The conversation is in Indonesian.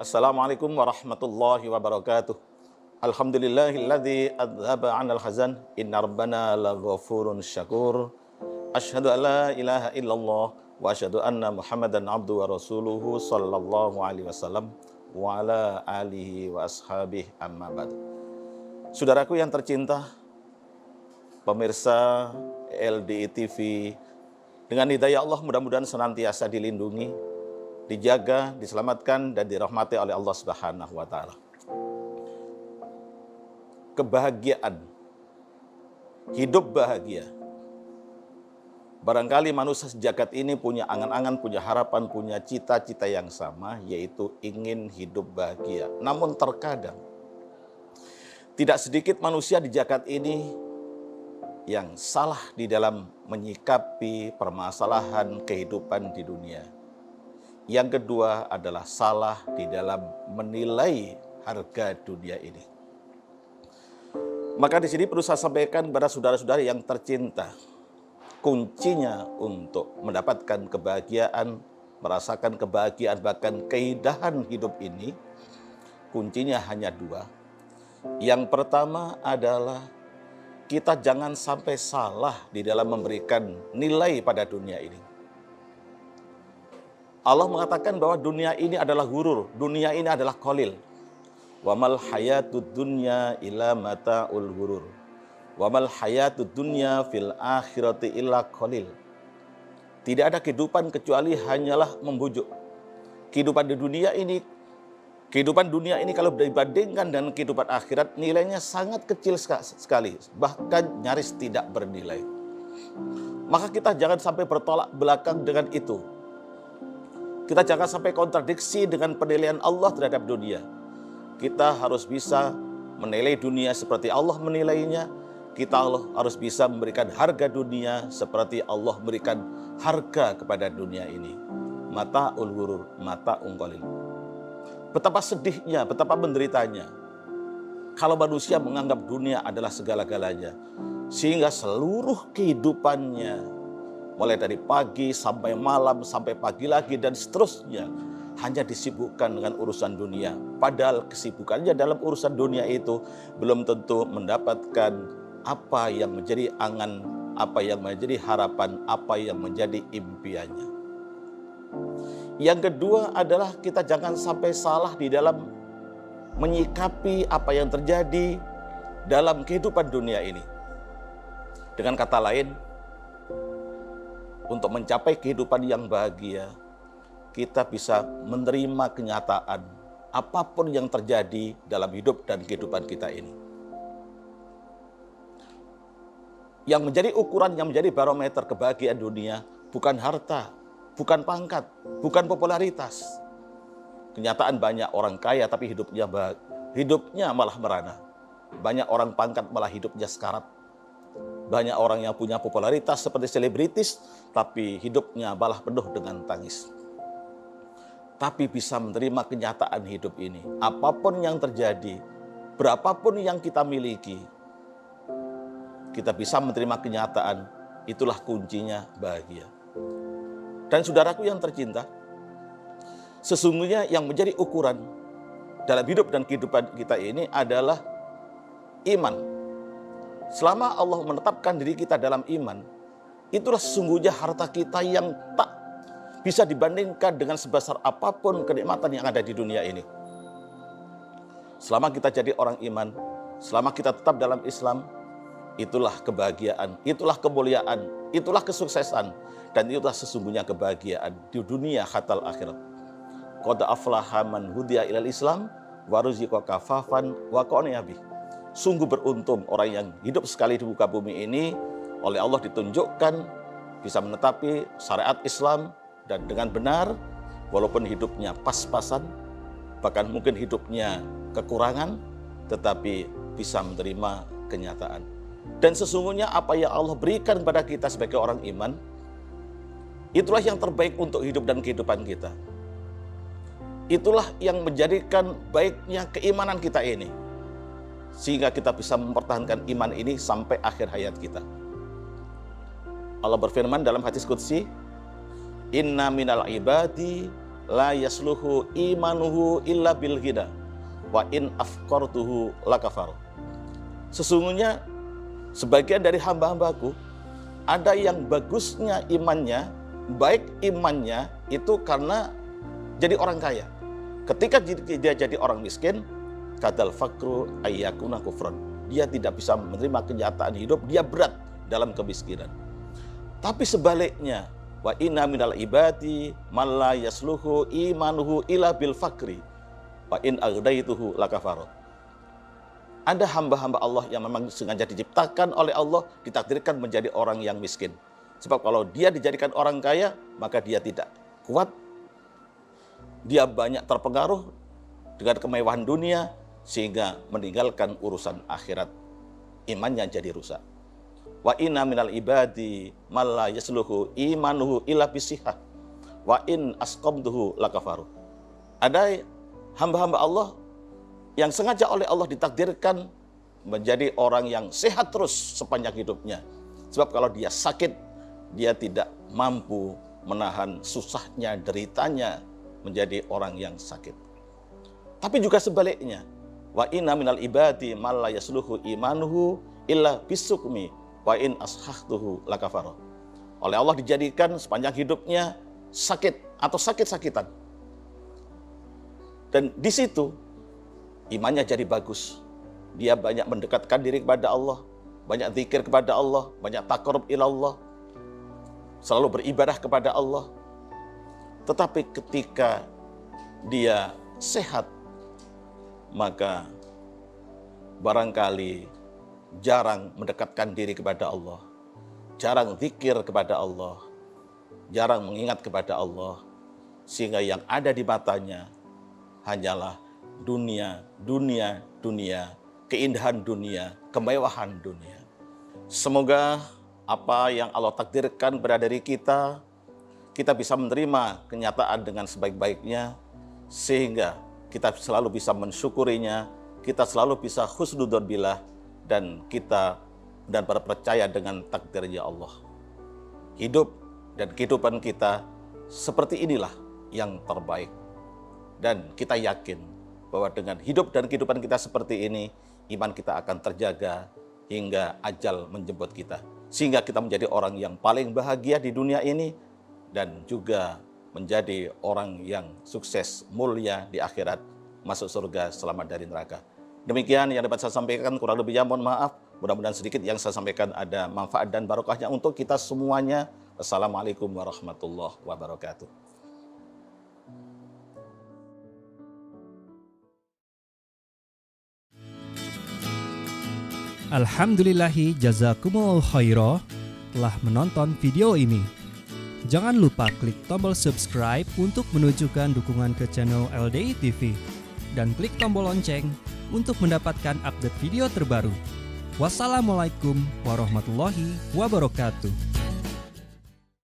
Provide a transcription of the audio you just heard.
Assalamualaikum warahmatullahi wabarakatuh. Alhamdulillahilladzi adzhaba 'anal hazan. Inna rabbana laghafurun syakur. Asyhadu an la ilaha illallah wa asyhadu anna Muhammadan abduhu wa rasuluhu sallallahu alaihi wasallam wa ala alihi wa ashabihi amma ba'du. Saudaraku yang tercinta, pemirsa LDI TV, dengan hidayah Allah mudah-mudahan senantiasa dilindungi, dijaga, diselamatkan, dan dirahmati oleh Allah Subhanahu wa Ta'ala. Kebahagiaan, hidup bahagia. Barangkali manusia sejagat ini punya angan-angan, punya harapan, punya cita-cita yang sama, yaitu ingin hidup bahagia. Namun terkadang tidak sedikit manusia di jagat ini yang salah di dalam menyikapi permasalahan kehidupan di dunia. Yang kedua adalah salah di dalam menilai harga dunia ini. Maka di sini perlu saya sampaikan kepada saudara-saudari yang tercinta, kuncinya untuk mendapatkan kebahagiaan, merasakan kebahagiaan, bahkan keindahan hidup ini, kuncinya hanya dua. Yang pertama adalah kita jangan sampai salah di dalam memberikan nilai pada dunia ini. Allah mengatakan bahwa dunia ini adalah ghurur, dunia ini adalah qalil. Wa mal hayatud dunya illa mata'ul ghurur. Wa mal hayatud dunya fil akhirati illa qalil. Tidak ada kehidupan kecuali hanyalah membujuk. Kehidupan dunia ini kalau dibandingkan dengan kehidupan akhirat, nilainya sangat kecil sekali, bahkan nyaris tidak bernilai. Maka kita jangan sampai bertolak belakang dengan itu. Kita jangan sampai kontradiksi dengan penilaian Allah terhadap dunia. Kita harus bisa menilai dunia seperti Allah menilainya. Kita harus bisa memberikan harga dunia seperti Allah memberikan harga kepada dunia ini. Mata'ul ghurur, mata'un qalil. Betapa sedihnya, betapa menderitanya kalau manusia menganggap dunia adalah segala-galanya, sehingga seluruh kehidupannya, mulai dari pagi sampai malam, sampai pagi lagi, dan seterusnya, hanya disibukkan dengan urusan dunia. Padahal kesibukannya dalam urusan dunia itu belum tentu mendapatkan apa yang menjadi angan, apa yang menjadi harapan, apa yang menjadi impiannya. Yang kedua adalah kita jangan sampai salah di dalam menyikapi apa yang terjadi dalam kehidupan dunia ini. Dengan kata lain, untuk mencapai kehidupan yang bahagia, kita bisa menerima kenyataan apapun yang terjadi dalam hidup dan kehidupan kita ini. Yang menjadi ukuran, yang menjadi barometer kebahagiaan dunia, bukan harta, bukan pangkat, bukan popularitas. Kenyataan banyak orang kaya tapi hidupnya malah merana. Banyak orang pangkat malah hidupnya sekarat. Banyak orang yang punya popularitas seperti selebritis, tapi hidupnya malah penuh dengan tangis. Tapi bisa menerima kenyataan hidup ini. Apapun yang terjadi, berapapun yang kita miliki, kita bisa menerima kenyataan, itulah kuncinya bahagia. Dan saudaraku yang tercinta, sesungguhnya yang menjadi ukuran dalam hidup dan kehidupan kita ini adalah iman. Selama Allah menetapkan diri kita dalam iman, itulah sesungguhnya harta kita yang tak bisa dibandingkan dengan sebesar apapun kenikmatan yang ada di dunia ini. Selama kita jadi orang iman, selama kita tetap dalam Islam, itulah kebahagiaan, itulah kemuliaan, itulah kesuksesan, dan itulah sesungguhnya kebahagiaan di dunia hatal akhirat. Qad aflaha man hudiya ilal Islam wa ruziqa kafafan wa qani'a bih. Sungguh beruntung orang yang hidup sekali di muka bumi ini, oleh Allah ditunjukkan bisa menetapi syariat Islam dan dengan benar, walaupun hidupnya pas-pasan, bahkan mungkin hidupnya kekurangan, tetapi bisa menerima kenyataan. Dan sesungguhnya apa yang Allah berikan kepada kita sebagai orang iman, itulah yang terbaik untuk hidup dan kehidupan kita. Itulah yang menjadikan baiknya keimanan kita ini, sehingga kita bisa mempertahankan iman ini sampai akhir hayat kita. Allah berfirman dalam hadis qudsi, Inna minal ibadi la yasluhu imanuhu illa bil ghina wa in afqartuhu lakafaru. Sesungguhnya sebagian dari hamba-hambaku ada yang bagusnya imannya, baik imannya itu karena jadi orang kaya. Ketika dia jadi orang miskin, kadal fakru ayyakuna kufran. Dia tidak bisa menerima kenyataan hidup, dia berat dalam kemiskinan. Tapi sebaliknya, wa inna minal ibadi man la yasluhu imanuhu illa bil fakri wa in agdaituhu lakafarat. Ada hamba-hamba Allah yang memang sengaja diciptakan oleh Allah, ditakdirkan menjadi orang yang miskin. Sebab kalau dia dijadikan orang kaya, maka dia tidak kuat. Dia banyak terpengaruh dengan kemewahan dunia, sehingga meninggalkan urusan akhirat. Imannya jadi rusak. Wa inna minal ibadi man la yasluhu imanuhu illa bisihah wa in asqamtuhu lakafaru. Ada hamba-hamba Allah yang sengaja oleh Allah ditakdirkan menjadi orang yang sehat terus sepanjang hidupnya. Sebab kalau dia sakit, dia tidak mampu menahan susahnya, deritanya menjadi orang yang sakit. Tapi juga sebaliknya, wa inna minal ibadi man la yasluhu imanuhu illa bisukmi wa in ashahtuhu lakafaru. Oleh Allah dijadikan sepanjang hidupnya sakit atau sakit-sakitan. Dan di situ imannya jadi bagus. Dia banyak mendekatkan diri kepada Allah, banyak zikir kepada Allah, banyak taqarrub ilallah, selalu beribadah kepada Allah. Tetapi ketika dia sehat, maka barangkali jarang mendekatkan diri kepada Allah, jarang zikir kepada Allah, jarang mengingat kepada Allah, sehingga yang ada di matanya hanyalah dunia, dunia, dunia, keindahan dunia, kemewahan dunia. Semoga apa yang Allah takdirkan pada diri kita, kita bisa menerima kenyataan dengan sebaik-baiknya, sehingga kita selalu bisa mensyukurinya, kita selalu bisa husnudzon billah, dan kita dan percaya dengan takdirnya Allah. Hidup dan kehidupan kita seperti inilah yang terbaik. Dan kita yakin bahwa dengan hidup dan kehidupan kita seperti ini, iman kita akan terjaga hingga ajal menjemput kita. Sehingga kita menjadi orang yang paling bahagia di dunia ini, dan juga menjadi orang yang sukses, mulia di akhirat, masuk surga, selamat dari neraka. Demikian yang dapat saya sampaikan, kurang lebihnya mohon maaf. Mudah-mudahan sedikit yang saya sampaikan ada manfaat dan barokahnya untuk kita semuanya. Assalamualaikum warahmatullahi wabarakatuh. Alhamdulillahi jazakumullahu khairah telah menonton video ini. Jangan lupa klik tombol subscribe untuk menunjukkan dukungan ke channel LDI TV dan klik tombol lonceng untuk mendapatkan update video terbaru. Wassalamualaikum warahmatullahi wabarakatuh.